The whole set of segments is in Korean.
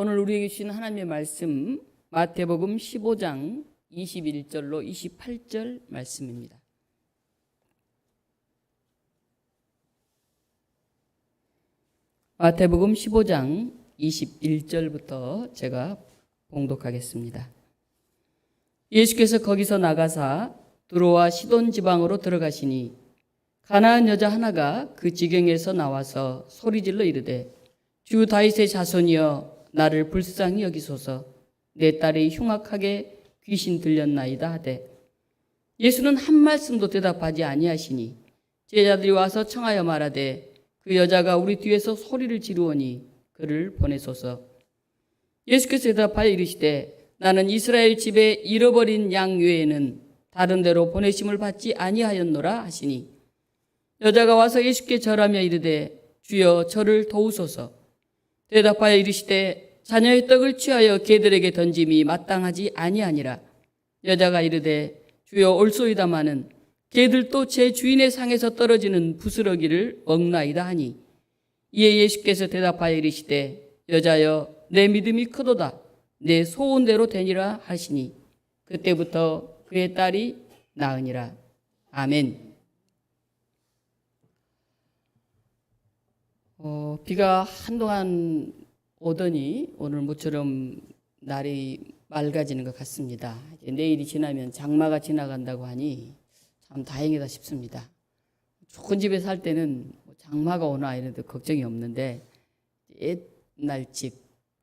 오늘 우리에게 주신 하나님의 말씀 마태복음 15장 21절로 28절 말씀입니다. 마태복음 15장 21절부터 제가 봉독하겠습니다. 예수께서 거기서 나가사 두로와 시돈 지방으로 들어가시니 가나안 여자 하나가 그 지경에서 나와서 소리질러 이르되 주 다윗의 자손이여 나를 불쌍히 여기소서 내 딸이 흉악하게 귀신 들렸나이다 하되 예수는 한 말씀도 대답하지 아니하시니 제자들이 와서 청하여 말하되 그 여자가 우리 뒤에서 소리를 지르오니 그를 보내소서. 예수께서 대답하여 이르시되 나는 이스라엘 집에 잃어버린 양 외에는 다른 데로 보내심을 받지 아니하였노라 하시니 여자가 와서 예수께 절하며 이르되 주여 저를 도우소서. 대답하여 이르시되 자녀의 떡을 취하여 개들에게 던짐이 마땅하지 아니하니라. 여자가 이르되 주여 옳소이다마는 개들도 제 주인의 상에서 떨어지는 부스러기를 먹나이다 하니 이에 예수께서 대답하여 이르시되 여자여 내 믿음이 크도다 내 소원대로 되니라 하시니 그때부터 그의 딸이 나으니라. 아멘. 비가 한동안 오더니 오늘 모처럼 날이 맑아지는 것 같습니다. 내일이 지나면 장마가 지나간다고 하니 참 다행이다 싶습니다. 좋은 집에 살 때는 장마가 오나 이런데 걱정이 없는데 옛날 집,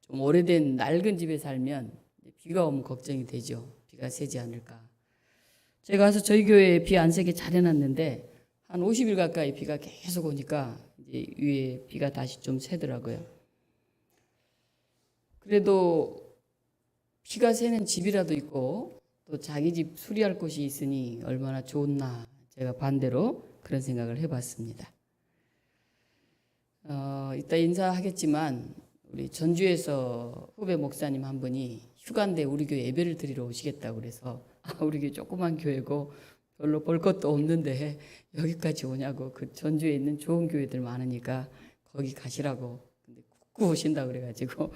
좀 오래된 낡은 집에 살면 비가 오면 걱정이 되죠. 비가 새지 않을까. 제가 와서 저희 교회에 비 안 새게 잘 해놨는데 한 50일 가까이 비가 계속 오니까 이제 위에 비가 다시 좀 새더라고요. 그래도 비가 새는 집이라도 있고 또 자기 집 수리할 곳이 있으니 얼마나 좋나 제가 반대로 그런 생각을 해봤습니다. 이따 인사하겠지만 우리 전주에서 후배 목사님 한 분이 휴가인데 우리 교회 예배를 드리러 오시겠다고 그래서 우리 교회 조그만 교회고 별로 볼 것도 없는데 여기까지 오냐고 그 전주에 있는 좋은 교회들 많으니까 거기 가시라고 근데 꾹 오신다고 그래가지고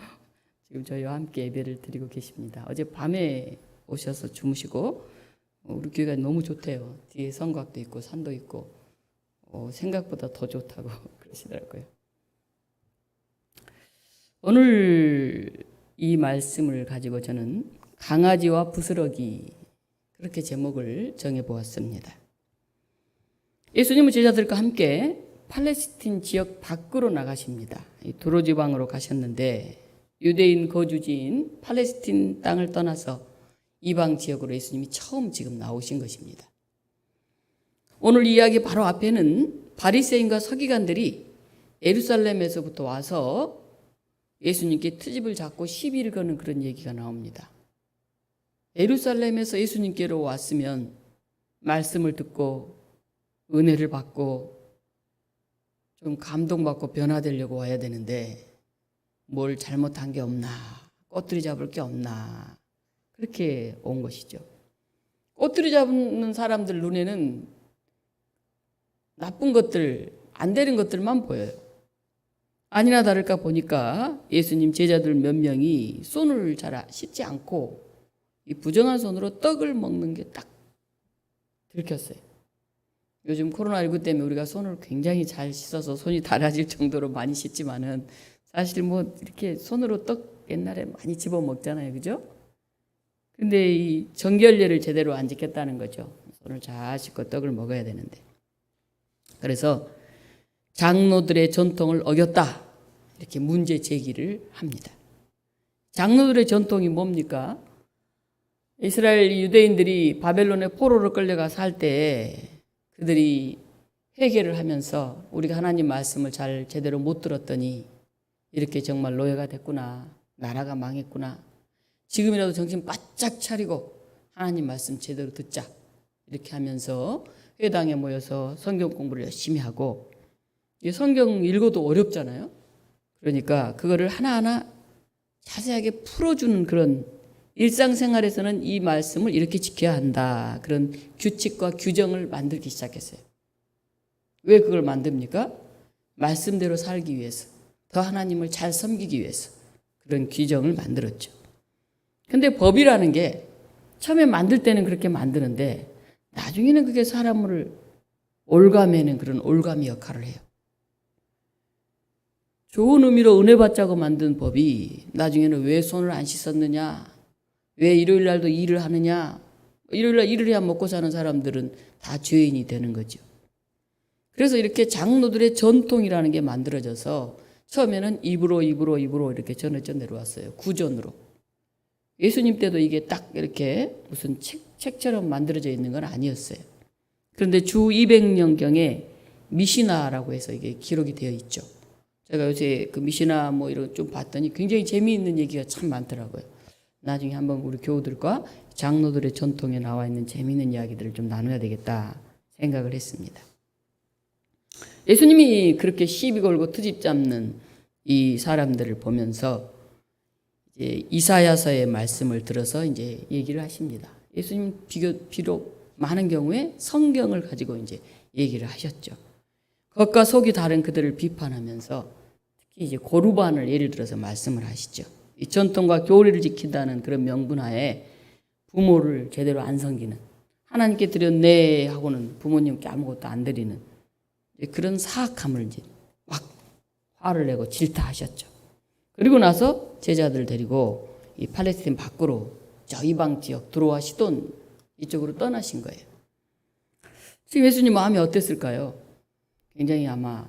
지금 저희와 함께 예배를 드리고 계십니다. 어제 밤에 오셔서 주무시고 우리 교회가 너무 좋대요. 뒤에 성곽도 있고 산도 있고 생각보다 더 좋다고 그러시더라고요. 오늘 이 말씀을 가지고 저는 강아지와 부스러기 그렇게 제목을 정해보았습니다. 예수님은 제자들과 함께 팔레스틴 지역 밖으로 나가십니다. 두로 지방으로 가셨는데 유대인 거주지인 팔레스틴 땅을 떠나서 이방 지역으로 예수님이 처음 지금 나오신 것입니다. 오늘 이야기 바로 앞에는 바리새인과 서기관들이 예루살렘에서부터 와서 예수님께 트집을 잡고 시비를 거는 그런 얘기가 나옵니다. 예루살렘에서 예수님께로 왔으면 말씀을 듣고 은혜를 받고 좀 감동받고 변화되려고 와야 되는데 뭘 잘못한 게 없나, 꼬투리 잡을 게 없나 그렇게 온 것이죠. 꼬투리 잡는 사람들 눈에는 나쁜 것들, 안 되는 것들만 보여요. 아니나 다를까 보니까 예수님 제자들 몇 명이 손을 잘 씻지 않고 이 부정한 손으로 떡을 먹는 게 딱 들켰어요. 요즘 코로나19 때문에 우리가 손을 굉장히 잘 씻어서 손이 닳아질 정도로 많이 씻지만은 사실 뭐 이렇게 손으로 떡 옛날에 많이 집어 먹잖아요. 그죠? 근데 이 정결례를 제대로 안 지켰다는 거죠. 손을 잘 씻고 떡을 먹어야 되는데. 그래서 장로들의 전통을 어겼다. 이렇게 문제 제기를 합니다. 장로들의 전통이 뭡니까? 이스라엘 유대인들이 바벨론의 포로로 끌려가 살 때 그들이 회개를 하면서 우리가 하나님 말씀을 잘 제대로 못 들었더니 이렇게 정말 노예가 됐구나. 나라가 망했구나. 지금이라도 정신 바짝 차리고 하나님 말씀 제대로 듣자. 이렇게 하면서 회당에 모여서 성경 공부를 열심히 하고 성경 읽어도 어렵잖아요. 그러니까 그거를 하나하나 자세하게 풀어주는 그런 일상생활에서는 이 말씀을 이렇게 지켜야 한다. 그런 규칙과 규정을 만들기 시작했어요. 왜 그걸 만듭니까? 말씀대로 살기 위해서. 더 하나님을 잘 섬기기 위해서. 그런 규정을 만들었죠. 근데 법이라는 게 처음에 만들 때는 그렇게 만드는데 나중에는 그게 사람을 올가매는 그런 올가미 역할을 해요. 좋은 의미로 은혜 받자고 만든 법이 나중에는 왜 손을 안 씻었느냐, 왜 일요일 날도 일을 하느냐, 일요일 날 일을 해야 먹고 사는 사람들은 다 죄인이 되는 거죠. 그래서 이렇게 장로들의 전통이라는 게 만들어져서 처음에는 입으로 이렇게 전해져 내려왔어요. 구전으로. 예수님 때도 이게 딱 이렇게 무슨 책처럼 만들어져 있는 건 아니었어요. 그런데 주 200년경에 미시나라고 해서 이게 기록이 되어 있죠. 제가 요새 그 미시나 뭐 이런 좀 봤더니 굉장히 재미있는 얘기가 참 많더라고요. 나중에 한번 우리 교우들과 장로들의 전통에 나와 있는 재미있는 이야기들을 좀 나눠야 되겠다 생각을 했습니다. 예수님이 그렇게 시비 걸고 트집 잡는 이 사람들을 보면서 이제 이사야서의 말씀을 들어서 이제 얘기를 하십니다. 예수님 비록 많은 경우에 성경을 가지고 이제 얘기를 하셨죠. 겉과 속이 다른 그들을 비판하면서 특히 이제 고르반을 예를 들어서 말씀을 하시죠. 이 전통과 교리를 지킨다는 그런 명분하에 부모를 제대로 안 섬기는, 하나님께 드렸네 하고는 부모님께 아무것도 안 드리는 그런 사악함을 이제 막 화를 내고 질타하셨죠. 그리고 나서 제자들 데리고 이 팔레스타인 밖으로 저 이방 지역 드로아 시돈 이쪽으로 떠나신 거예요. 지금 예수님 마음이 어땠을까요? 굉장히 아마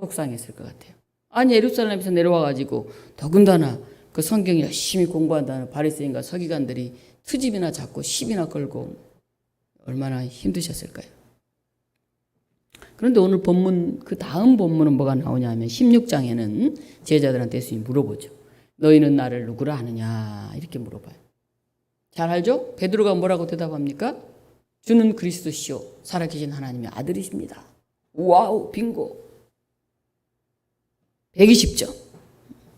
속상했을 것 같아요. 아니 예루살렘에서 내려와가지고 더군다나 그 성경 열심히 공부한다는 바리새인과 서기관들이 트집이나 잡고 시비나 걸고 얼마나 힘드셨을까요? 그런데 오늘 본문 그 다음 본문은 뭐가 나오냐면 16장에는 제자들한테 예수님이 물어보죠. 너희는 나를 누구라 하느냐 이렇게 물어봐요. 잘 알죠? 베드로가 뭐라고 대답합니까? 주는 그리스도시요 살아계신 하나님의 아들이십니다. 와우 빙고 120점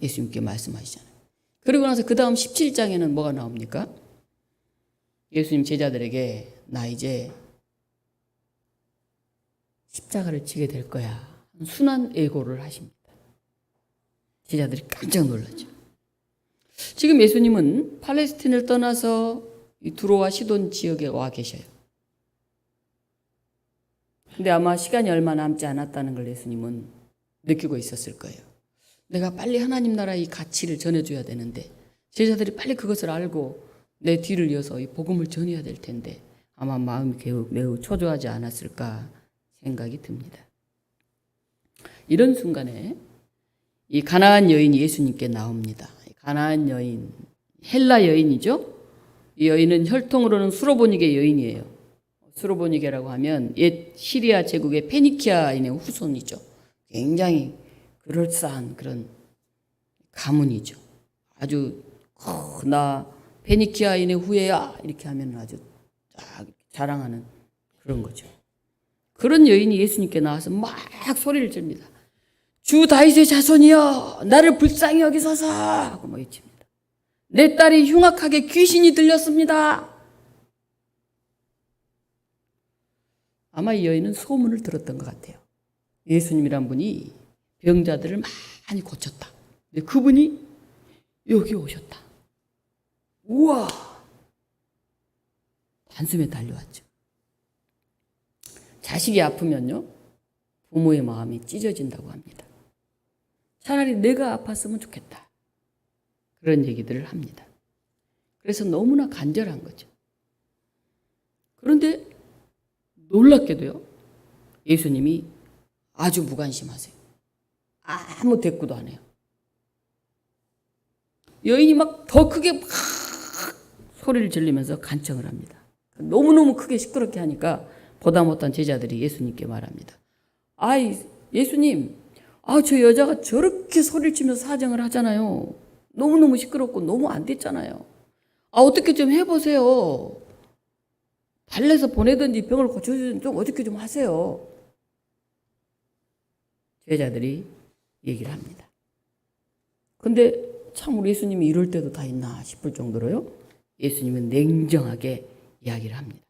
예수님께 말씀하시잖아요. 그리고 나서 그 다음 17장에는 뭐가 나옵니까? 예수님 제자들에게 나 이제 십자가를 지게 될 거야. 순한 예고를 하십니다. 제자들이 깜짝 놀랐죠. 지금 예수님은 팔레스틴을 떠나서 이 두로와 시돈 지역에 와 계셔요. 근데 아마 시간이 얼마 남지 않았다는 걸 예수님은 느끼고 있었을 거예요. 내가 빨리 하나님 나라의 가치를 전해줘야 되는데 제자들이 빨리 그것을 알고 내 뒤를 이어서 이 복음을 전해야 될 텐데 아마 마음이 매우 초조하지 않았을까 생각이 듭니다. 이런 순간에 이 가나안 여인이 예수님께 나옵니다. 가나안 여인, 헬라 여인이죠. 이 여인은 혈통으로는 수로보니게 여인이에요. 수로보니게라고 하면 옛 시리아 제국의 페니키아인의 후손이죠. 굉장히 그럴싸한 그런 가문이죠. 아주 나 페니키아인의 후예야 이렇게 하면 아주 딱 자랑하는 그런 거죠. 그런 여인이 예수님께 나와서 막 소리를 칩니다. 주 다윗의 자손이여 나를 불쌍히 여기소서 하고 뭐 외칩니다. 내 딸이 흉악하게 귀신이 들렸습니다. 아마 이 여인은 소문을 들었던 것 같아요. 예수님이란 분이 병자들을 많이 고쳤다. 근데 그분이 여기 오셨다. 우와! 단숨에 달려왔죠. 자식이 아프면요, 부모의 마음이 찢어진다고 합니다. 차라리 내가 아팠으면 좋겠다. 그런 얘기들을 합니다. 그래서 너무나 간절한 거죠. 그런데 놀랍게도요, 예수님이 아주 무관심하세요. 아무 대꾸도 안 해요. 여인이 막 더 크게 막 소리를 지르면서 간청을 합니다. 너무너무 크게 시끄럽게 하니까 보다 못한 제자들이 예수님께 말합니다. 아이, 예수님, 저 여자가 저렇게 소리를 치면서 사정을 하잖아요. 너무너무 시끄럽고 너무 안 됐잖아요. 어떻게 좀 해보세요. 달래서 보내든지 병을 고쳐주든지 좀 어떻게 좀 하세요. 제자들이 얘기를 합니다. 근데 참 우리 예수님이 이럴 때도 다 있나 싶을 정도로요. 예수님은 냉정하게 이야기를 합니다.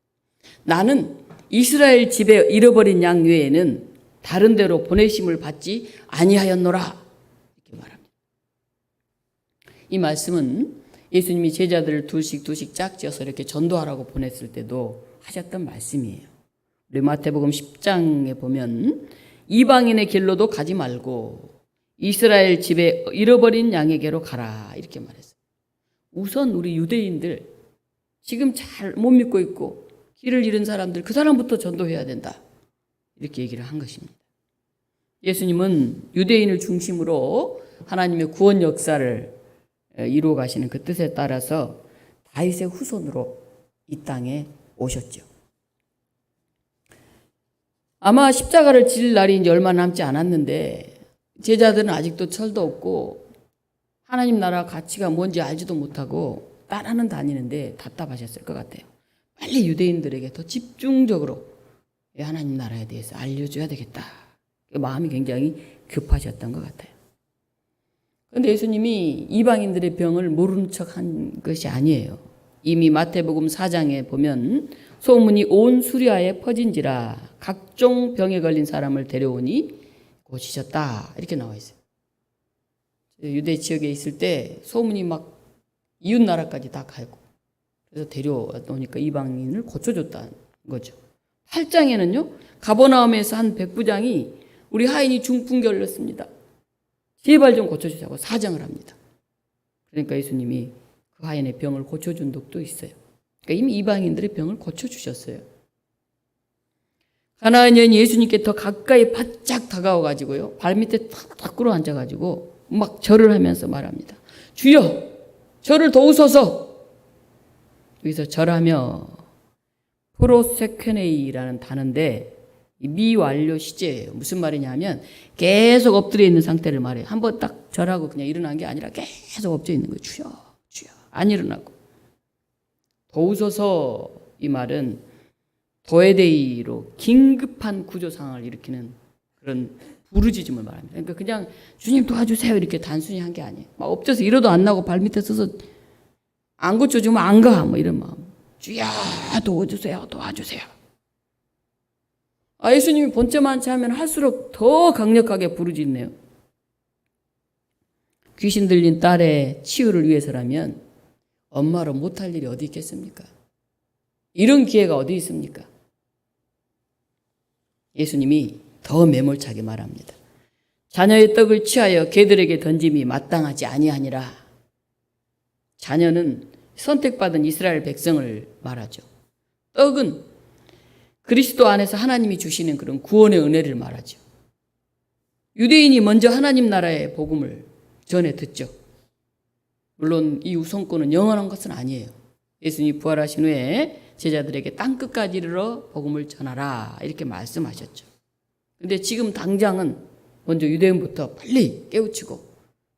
나는 이스라엘 집에 잃어버린 양 외에는 다른 데로 보내심을 받지 아니하였노라. 이렇게 말합니다. 이 말씀은 예수님이 제자들을 둘씩 짝지어서 이렇게 전도하라고 보냈을 때도 하셨던 말씀이에요. 우리 마태복음 10장에 보면 이방인의 길로도 가지 말고 이스라엘 집에 잃어버린 양에게로 가라 이렇게 말했어요. 우선 우리 유대인들 지금 잘 못 믿고 있고 길을 잃은 사람들 그 사람부터 전도해야 된다 이렇게 얘기를 한 것입니다. 예수님은 유대인을 중심으로 하나님의 구원 역사를 이루어 가시는 그 뜻에 따라서 다윗의 후손으로 이 땅에 오셨죠. 아마 십자가를 질 날이 이제 얼마 남지 않았는데 제자들은 아직도 철도 없고 하나님 나라 가치가 뭔지 알지도 못하고 따라는 다니는데 답답하셨을 것 같아요. 빨리 유대인들에게 더 집중적으로 하나님 나라에 대해서 알려줘야 되겠다. 마음이 굉장히 급하셨던 것 같아요. 그런데 예수님이 이방인들의 병을 모르는 척한 것이 아니에요. 이미 마태복음 4장에 보면 소문이 온 수리아에 퍼진지라 각종 병에 걸린 사람을 데려오니 고치셨다 이렇게 나와 있어요. 유대 지역에 있을 때 소문이 막 이웃 나라까지 다 가고 그래서 데려오니까 이방인을 고쳐줬다는 거죠. 8장에는요 가버나움에서 한 백부장이 우리 하인이 중풍 걸렸습니다. 제발 좀 고쳐주자고 사정을 합니다. 그러니까 예수님이 그 하인의 병을 고쳐준 적도 있어요. 그러니까 이미 이방인들의 병을 고쳐주셨어요. 가나안 여인이 예수님께 더 가까이 바짝 다가와가지고요. 발밑에 탁 꿇어 앉아가지고 막 절을 하면서 말합니다. 주여 저를 도우소서. 여기서 절하며 프로세케네이라는 단어인데 미완료 시제예요. 무슨 말이냐면 계속 엎드려 있는 상태를 말해요. 한번 딱 절하고 그냥 일어난 게 아니라 계속 엎드려 있는 거예요. 주여 주여 안 일어나고. 도우소서 이 말은 도에데이로 긴급한 구조 상황을 일으키는 그런 부르짖음을 말합니다. 그러니까 그냥 주님 도와주세요 이렇게 단순히 한 게 아니에요. 막 엎드려서 일어도 안 나고 발밑에 서서 안 고쳐주면 안 가 뭐 이런 마음. 주여 도와주세요 도와주세요. 예수님이 본체만치 하면 할수록 더 강력하게 부르짖네요. 귀신 들린 딸의 치유를 위해서라면 엄마로 못할 일이 어디 있겠습니까? 이런 기회가 어디 있습니까? 예수님이 더 매몰차게 말합니다. 자녀의 떡을 취하여 개들에게 던짐이 마땅하지 아니하니라. 자녀는 선택받은 이스라엘 백성을 말하죠. 떡은 그리스도 안에서 하나님이 주시는 그런 구원의 은혜를 말하죠. 유대인이 먼저 하나님 나라의 복음을 전해 듣죠. 물론 이 우선권은 영원한 것은 아니에요. 예수님이 부활하신 후에 제자들에게 땅끝까지 이르러 복음을 전하라 이렇게 말씀하셨죠. 그런데 지금 당장은 먼저 유대인부터 빨리 깨우치고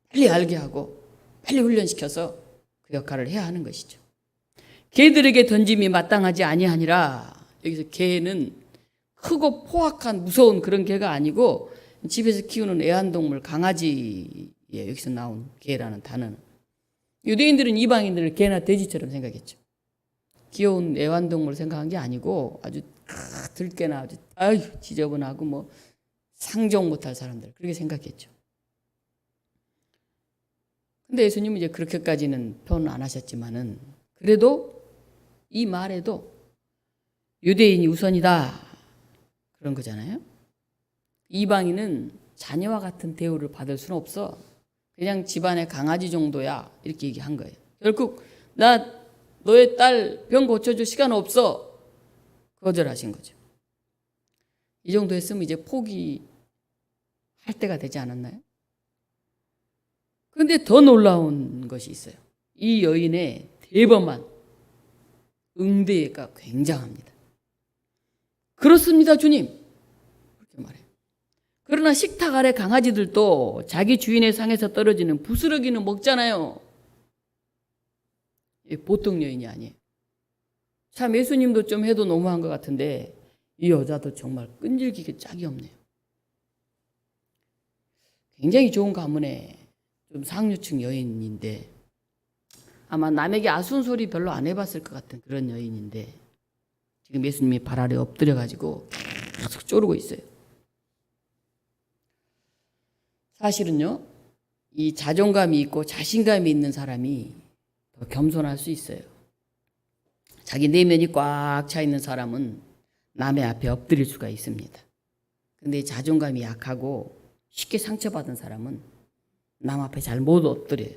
빨리 알게 하고 빨리 훈련시켜서 그 역할을 해야 하는 것이죠. 개들에게 던짐이 마땅하지 아니하니라. 여기서 개는 크고 포악한 무서운 그런 개가 아니고 집에서 키우는 애완동물 강아지에 여기서 나온 개라는 단어는. 유대인들은 이방인들을 개나 돼지처럼 생각했죠. 귀여운 애완동물 생각한 게 아니고 아주 들깨나 아주 지저분하고 뭐 상종 못할 사람들 그렇게 생각했죠. 근데 예수님은 이제 그렇게까지는 표현 안 하셨지만은 그래도 이 말에도 유대인이 우선이다 그런 거잖아요. 이방인은 자녀와 같은 대우를 받을 수는 없어. 그냥 집안의 강아지 정도야 이렇게 얘기한 거예요. 결국 나 너의 딸 병 고쳐줄 시간 없어 거절하신 거죠. 이 정도 했으면 이제 포기할 때가 되지 않았나요? 그런데 더 놀라운 것이 있어요. 이 여인의 대범한 응대가 굉장합니다. 그렇습니다, 주님. 그렇게 말해요. 그러나 식탁 아래 강아지들도 자기 주인의 상에서 떨어지는 부스러기는 먹잖아요. 보통 여인이 아니에요. 참 예수님도 좀 해도 너무한 것 같은데 이 여자도 정말 끈질기게 짝이 없네요. 굉장히 좋은 가문의 좀 상류층 여인인데 아마 남에게 아쉬운 소리 별로 안 해봤을 것 같은 그런 여인인데 지금 예수님이 발 아래 엎드려가지고 계속 쪼르고 있어요. 사실은요, 이 자존감이 있고 자신감이 있는 사람이 더 겸손할 수 있어요. 자기 내면이 꽉 차 있는 사람은 남의 앞에 엎드릴 수가 있습니다. 근데 자존감이 약하고 쉽게 상처받은 사람은 남 앞에 잘 못 엎드려요.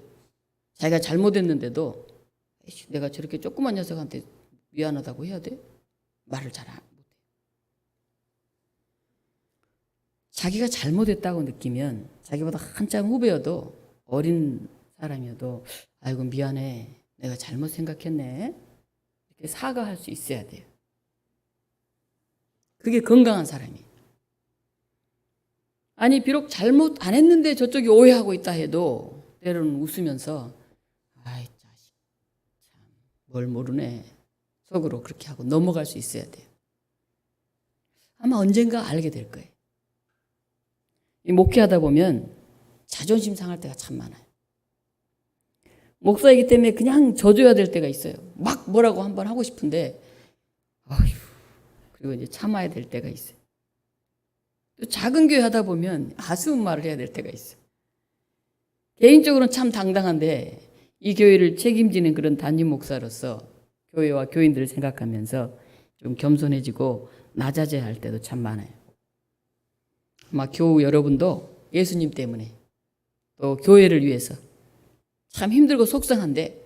자기가 잘못했는데도 내가 저렇게 조그만 녀석한테 미안하다고 해야 돼? 말을 잘 못해요. 자기가 잘못했다고 느끼면 자기보다 한참 후배여도 어린 사람이어도 아이고 미안해, 내가 잘못 생각했네, 이렇게 사과할 수 있어야 돼요. 그게 건강한 사람이에요. 아니 비록 잘못 안 했는데 저쪽이 오해하고 있다 해도 때로는 웃으면서 아이 자식 참 뭘 모르네 속으로 그렇게 하고 넘어갈 수 있어야 돼요. 아마 언젠가 알게 될 거예요. 이 목회하다 보면 자존심 상할 때가 참 많아요. 목사이기 때문에 그냥 져줘야 될 때가 있어요. 막 뭐라고 한번 하고 싶은데 아휴, 그리고 이제 참아야 될 때가 있어요. 또 작은 교회 하다 보면 아쉬운 말을 해야 될 때가 있어요. 개인적으로는 참 당당한데 이 교회를 책임지는 그런 담임 목사로서 교회와 교인들을 생각하면서 좀 겸손해지고 낮아져야 할 때도 참 많아요. 아마 교우 여러분도 예수님 때문에 또 교회를 위해서 참 힘들고 속상한데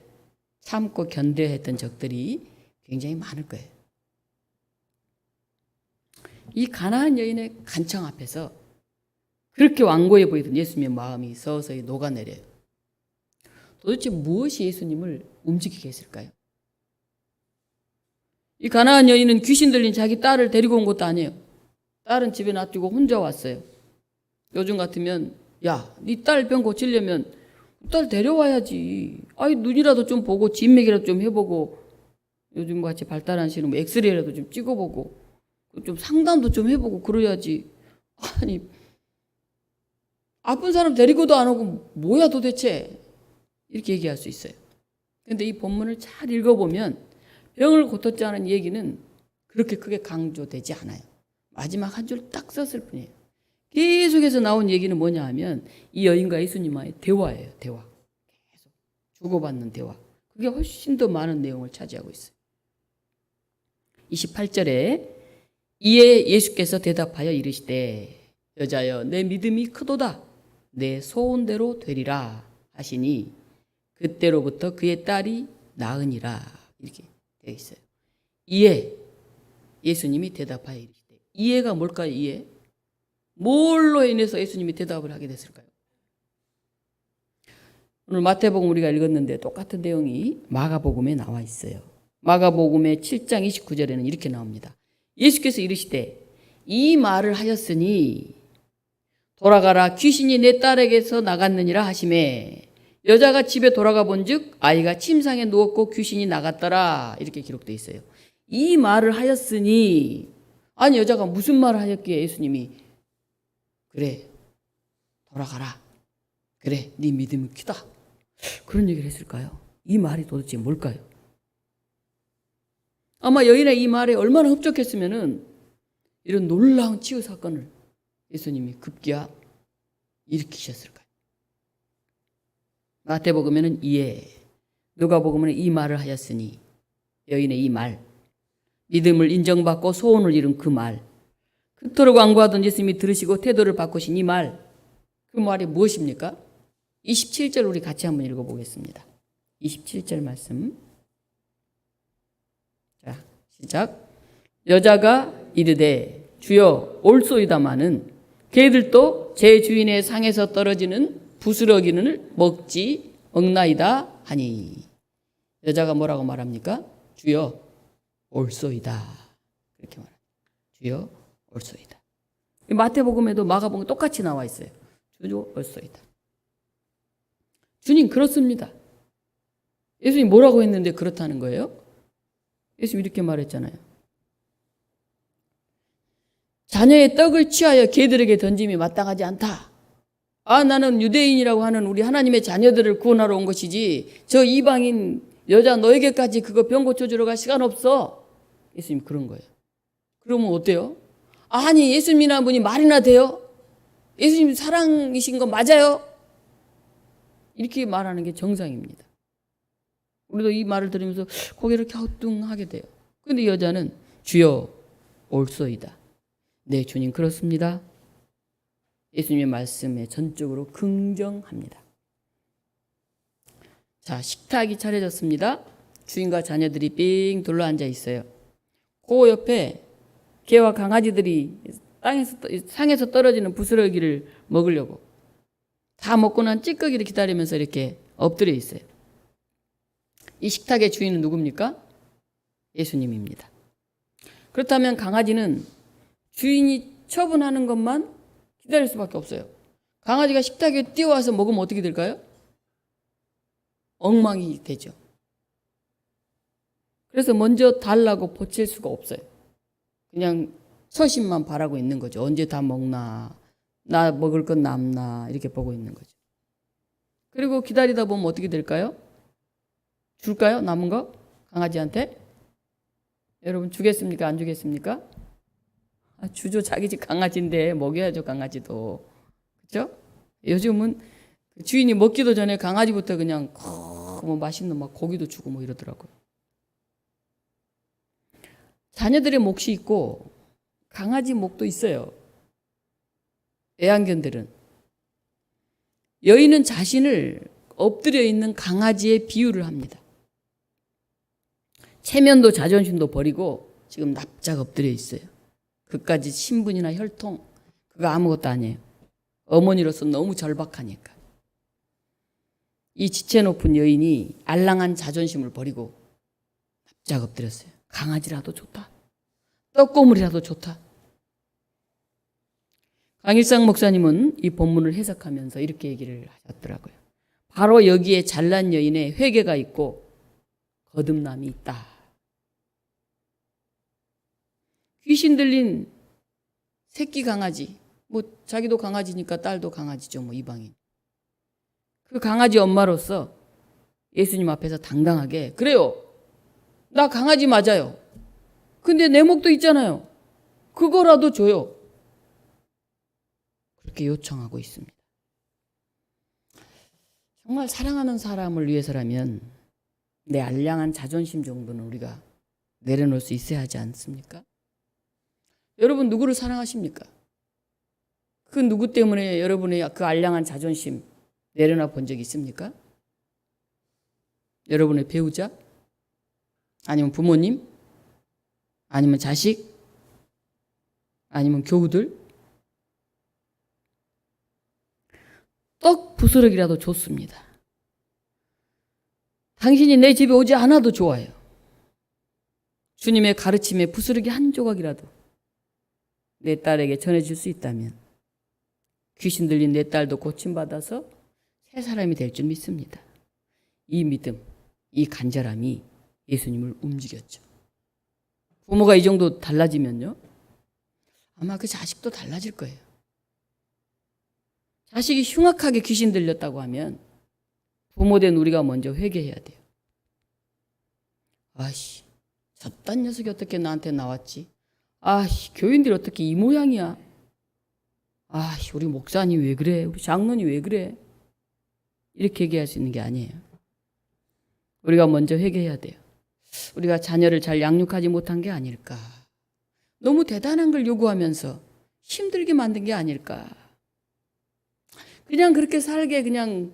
참고 견뎌야 했던 적들이 굉장히 많을 거예요. 이 가나안 여인의 간청 앞에서 그렇게 완고해 보이던 예수님의 마음이 서서히 녹아내려요. 도대체 무엇이 예수님을 움직이게 했을까요? 이 가나안 여인은 귀신 들린 자기 딸을 데리고 온 것도 아니에요. 딸은 집에 놔두고 혼자 왔어요. 요즘 같으면 야, 네 딸 병 고치려면 딸 데려와야지. 아이 눈이라도 좀 보고 진맥이라도 좀 해보고 요즘 같이 발달하시는 뭐 엑스레이라도 좀 찍어보고 좀 상담도 좀 해보고 그래야지. 아니 아픈 사람 데리고도 안 오고 뭐야 도대체, 이렇게 얘기할 수 있어요. 그런데 이 본문을 잘 읽어보면 병을 고쳤지 않은 얘기는 그렇게 크게 강조되지 않아요. 마지막 한 줄 딱 썼을 뿐이에요. 계속해서 나온 얘기는 뭐냐 하면 이 여인과 예수님과의 대화예요. 대화. 계속 주고받는 대화. 그게 훨씬 더 많은 내용을 차지하고 있어요. 28절에 이에 예수께서 대답하여 이르시되 여자여 내 믿음이 크도다, 내 소원대로 되리라 하시니 그때로부터 그의 딸이 나으니라, 이렇게 되어 있어요. 이에 예수님이 대답하여 이르시되, 이에가 뭘까요? 이에 뭘로 인해서 예수님이 대답을 하게 됐을까요? 오늘 마태복음 우리가 읽었는데 똑같은 내용이 마가복음에 나와 있어요. 마가복음의 7장 29절에는 이렇게 나옵니다. 예수께서 이르시되 이 말을 하였으니 돌아가라, 귀신이 내 딸에게서 나갔느니라 하시매 여자가 집에 돌아가 본즉 아이가 침상에 누웠고 귀신이 나갔더라, 이렇게 기록되어 있어요. 이 말을 하였으니, 아니 여자가 무슨 말을 하였기에 예수님이 그래 돌아가라, 그래 네 믿음이 크다, 그런 얘기를 했을까요? 이 말이 도대체 뭘까요? 아마 여인의 이 말에 얼마나 흡족했으면은 이런 놀라운 치유 사건을 예수님이 급기야 일으키셨을까요? 마태복음에는 이에, 누가복음에는 이 말을 하였으니, 여인의 이 말, 믿음을 인정받고 소원을 이룬 그 말, 그토록 완고하던 예수님이 들으시고 태도를 바꾸신 이 말, 그 말이 무엇입니까? 27절 우리 같이 한번 읽어보겠습니다. 27절 말씀. 자, 시작. 여자가 이르되 주여 올소이다마는 개들도 제 주인의 상에서 떨어지는 부스러기는 먹지 먹나이다 하니. 여자가 뭐라고 말합니까? 주여 올소이다, 그렇게 말합니다. 주여 올소이다. 마태복음에도 마가복음에 똑같이 나와 있어요. 주여 올소이다. 주님 그렇습니다. 예수님 뭐라고 했는데 그렇다는 거예요? 예수님 이렇게 말했잖아요. 자녀의 떡을 취하여 개들에게 던짐이 마땅하지 않다. 아, 나는 유대인이라고 하는 우리 하나님의 자녀들을 구원하러 온 것이지 저 이방인 여자 너에게까지 그거 병 고쳐주러 갈 시간 없어. 예수님 그런 거예요. 그러면 어때요? 아니 예수님이나 분이 말이나 돼요? 예수님 사랑이신 거 맞아요? 이렇게 말하는 게 정상입니다. 우리도 이 말을 들으면서 고개를 갸우뚱하게 돼요. 근데 여자는 주여 올소이다. 네, 주님 그렇습니다. 예수님의 말씀에 전적으로 긍정합니다. 자, 식탁이 차려졌습니다. 주인과 자녀들이 삥 둘러 앉아 있어요. 그 옆에 개와 강아지들이 상에서 떨어지는 부스러기를 먹으려고 다 먹고 난 찌꺼기를 기다리면서 이렇게 엎드려 있어요. 이 식탁의 주인은 누굽니까? 예수님입니다. 그렇다면 강아지는 주인이 처분하는 것만 기다릴 수밖에 없어요. 강아지가 식탁 위에 뛰어와서 먹으면 어떻게 될까요? 엉망이 되죠. 그래서 먼저 달라고 보챌 수가 없어요. 그냥 서신만 바라고 있는 거죠. 언제 다 먹나, 나 먹을 건 남나 이렇게 보고 있는 거죠. 그리고 기다리다 보면 어떻게 될까요? 줄까요? 남은 거? 강아지한테? 여러분 주겠습니까? 안 주겠습니까? 주죠. 자기 집 강아지인데 먹여야죠. 강아지도. 그렇죠? 요즘은 주인이 먹기도 전에 강아지부터 그냥 뭐 맛있는 막 고기도 주고 뭐 이러더라고요. 자녀들의 몫이 있고 강아지 몫도 있어요. 애완견들은. 여인은 자신을 엎드려 있는 강아지에 비유를 합니다. 체면도 자존심도 버리고 지금 납작 엎드려 있어요. 그까지 신분이나 혈통 그거 아무것도 아니에요. 어머니로서 너무 절박하니까. 이 지체 높은 여인이 알랑한 자존심을 버리고 납작 엎드렸어요. 강아지라도 좋다. 떡고물이라도 좋다. 강일상 목사님은 이 본문을 해석하면서 이렇게 얘기를 하셨더라고요. 바로 여기에 잘난 여인의 회개가 있고 거듭남이 있다. 귀신 들린 새끼 강아지, 뭐 자기도 강아지니까 딸도 강아지죠, 뭐 이방인. 그 강아지 엄마로서 예수님 앞에서 당당하게 그래요. 나 강아지 맞아요. 근데 내 목도 있잖아요. 그거라도 줘요. 그렇게 요청하고 있습니다. 정말 사랑하는 사람을 위해서라면 내 알량한 자존심 정도는 우리가 내려놓을 수 있어야 하지 않습니까? 여러분 누구를 사랑하십니까? 그 누구 때문에 여러분의 그 알량한 자존심 내려놔 본 적 있습니까? 여러분의 배우자? 아니면 부모님? 아니면 자식? 아니면 교우들? 떡 부스러기라도 좋습니다. 당신이 내 집에 오지 않아도 좋아요. 주님의 가르침에 부스러기 한 조각이라도 내 딸에게 전해줄 수 있다면 귀신 들린 내 딸도 고침받아서 새 사람이 될 줄 믿습니다. 이 믿음, 이 간절함이 예수님을 움직였죠. 부모가 이 정도 달라지면요, 아마 그 자식도 달라질 거예요. 자식이 흉악하게 귀신 들렸다고 하면 부모된 우리가 먼저 회개해야 돼요. 아씨, 저딴 녀석이 어떻게 나한테 나왔지? 아씨, 교인들이 어떻게 이 모양이야? 아씨, 우리 목사님 왜 그래? 우리 장로님 왜 그래? 이렇게 얘기할 수 있는 게 아니에요. 우리가 먼저 회개해야 돼요. 우리가 자녀를 잘 양육하지 못한 게 아닐까? 너무 대단한 걸 요구하면서 힘들게 만든 게 아닐까? 그냥 그렇게 살게 그냥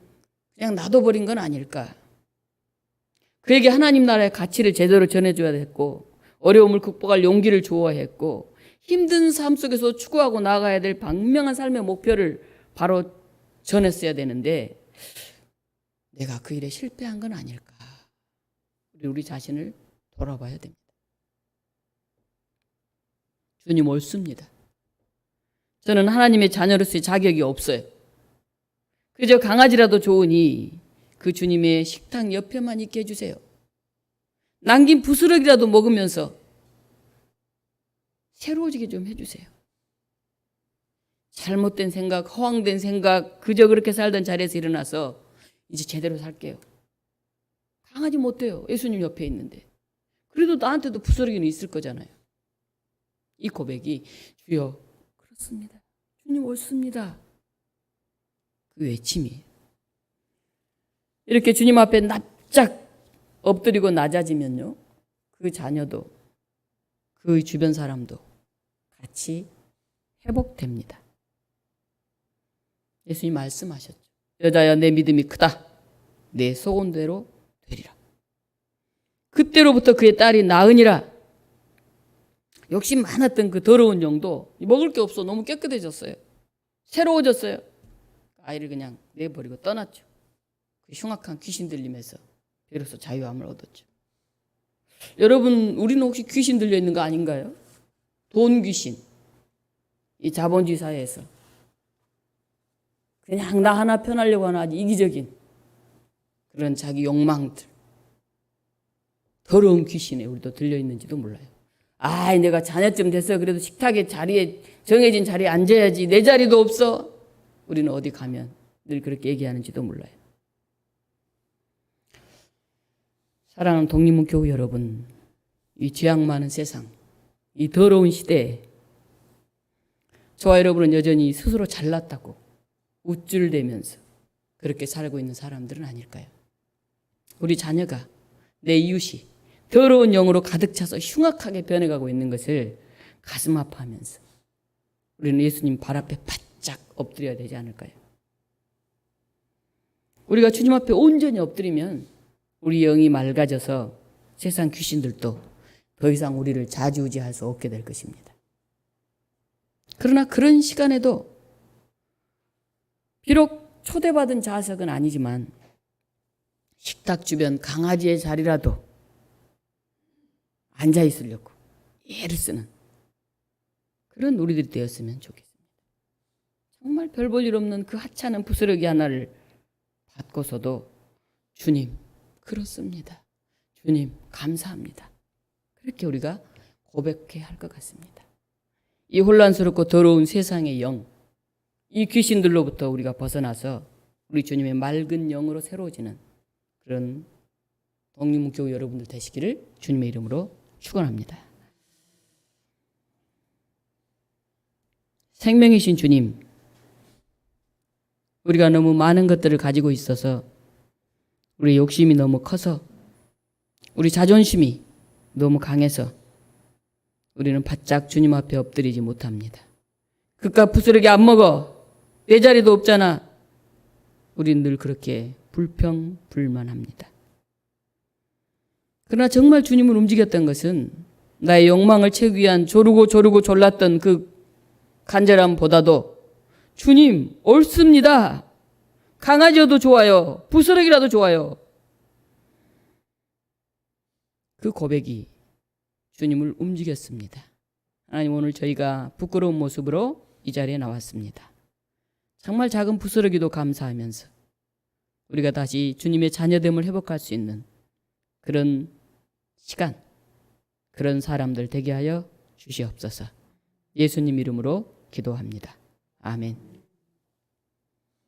놔둬버린 건 아닐까? 그에게 하나님 나라의 가치를 제대로 전해줘야 했고 어려움을 극복할 용기를 주어야 했고 힘든 삶 속에서 추구하고 나아가야 될 분명한 삶의 목표를 바로 전했어야 되는데 내가 그 일에 실패한 건 아닐까? 우리 자신을 돌아봐야 됩니다. 주님 옳습니다. 저는 하나님의 자녀로서의 자격이 없어요. 그저 강아지라도 좋으니 그 주님의 식탁 옆에만 있게 해주세요. 남긴 부스러기라도 먹으면서 새로워지게 좀 해주세요. 잘못된 생각, 허황된 생각, 그저 그렇게 살던 자리에서 일어나서 이제 제대로 살게요. 강아지 못 돼요. 예수님 옆에 있는데. 그래도 나한테도 부스러기는 있을 거잖아요. 이 고백이 주여 그렇습니다. 주님 옳습니다. 그 외침이에요. 이렇게 주님 앞에 납작 엎드리고 낮아지면요, 그 자녀도 그 주변 사람도 같이 회복됩니다. 예수님 말씀하셨죠. 여자야, 내 믿음이 크다. 내 소원대로 되리라. 그때로부터 그의 딸이 나으니라. 욕심 많았던 그 더러운 영도 먹을 게 없어 너무 깨끗해졌어요. 새로워졌어요. 아이를 그냥 내버리고 떠났죠. 그 흉악한 귀신 들림에서 비로소 자유함을 얻었죠. 여러분, 우리는 혹시 귀신 들려 있는 거 아닌가요? 돈 귀신. 이 자본주의 사회에서 그냥 나 하나 편하려고 하는 아주 이기적인 그런 자기 욕망들, 더러운 귀신에 우리도 들려 있는지도 몰라요. 내가 자녀쯤 됐어. 그래도 식탁에 자리에, 정해진 자리에 앉아야지. 내 자리도 없어. 우리는 어디 가면 늘 그렇게 얘기하는지도 몰라요. 사랑하는 독립문교우 여러분, 이 죄악 많은 세상, 이 더러운 시대에 저와 여러분은 여전히 스스로 잘났다고 우쭐대면서 그렇게 살고 있는 사람들은 아닐까요? 우리 자녀가, 내 이웃이 더러운 영으로 가득 차서 흉악하게 변해가고 있는 것을 가슴 아파하면서 우리는 예수님 발 앞에 바짝 엎드려야 되지 않을까요? 우리가 주님 앞에 온전히 엎드리면 우리 영이 맑아져서 세상 귀신들도 더 이상 우리를 좌지우지할 수 없게 될 것입니다. 그러나 그런 시간에도 비록 초대받은 좌석은 아니지만 식탁 주변 강아지의 자리라도 앉아 있으려고 애를 쓰는 그런 우리들이 되었으면 좋겠습니다. 정말 별 볼 일 없는 그 하찮은 부스러기 하나를 받고서도 주님 그렇습니다. 주님 감사합니다. 그렇게 우리가 고백해야 할 것 같습니다. 이 혼란스럽고 더러운 세상의 영, 이 귀신들로부터 우리가 벗어나서 우리 주님의 맑은 영으로 새로워지는 그런 독립문교우 여러분들 되시기를 주님의 이름으로 축원합니다. 생명이신 주님, 우리가 너무 많은 것들을 가지고 있어서 우리 욕심이 너무 커서 우리 자존심이 너무 강해서 우리는 바짝 주님 앞에 엎드리지 못합니다. 그깟 부스러기 안 먹어. 내 자리도 없잖아. 우리는 늘 그렇게 불평불만합니다. 그러나 정말 주님을 움직였던 것은 나의 욕망을 채우기 위한 조르고 졸랐던 그 간절함보다도 주님 옳습니다. 강아지여도 좋아요. 부스러기라도 좋아요. 그 고백이 주님을 움직였습니다. 하나님, 오늘 저희가 부끄러운 모습으로 이 자리에 나왔습니다. 정말 작은 부스러기도 감사하면서 우리가 다시 주님의 자녀됨을 회복할 수 있는 그런 시간, 그런 사람들 되게 하여 주시옵소서. 예수님 이름으로 기도합니다. 아멘.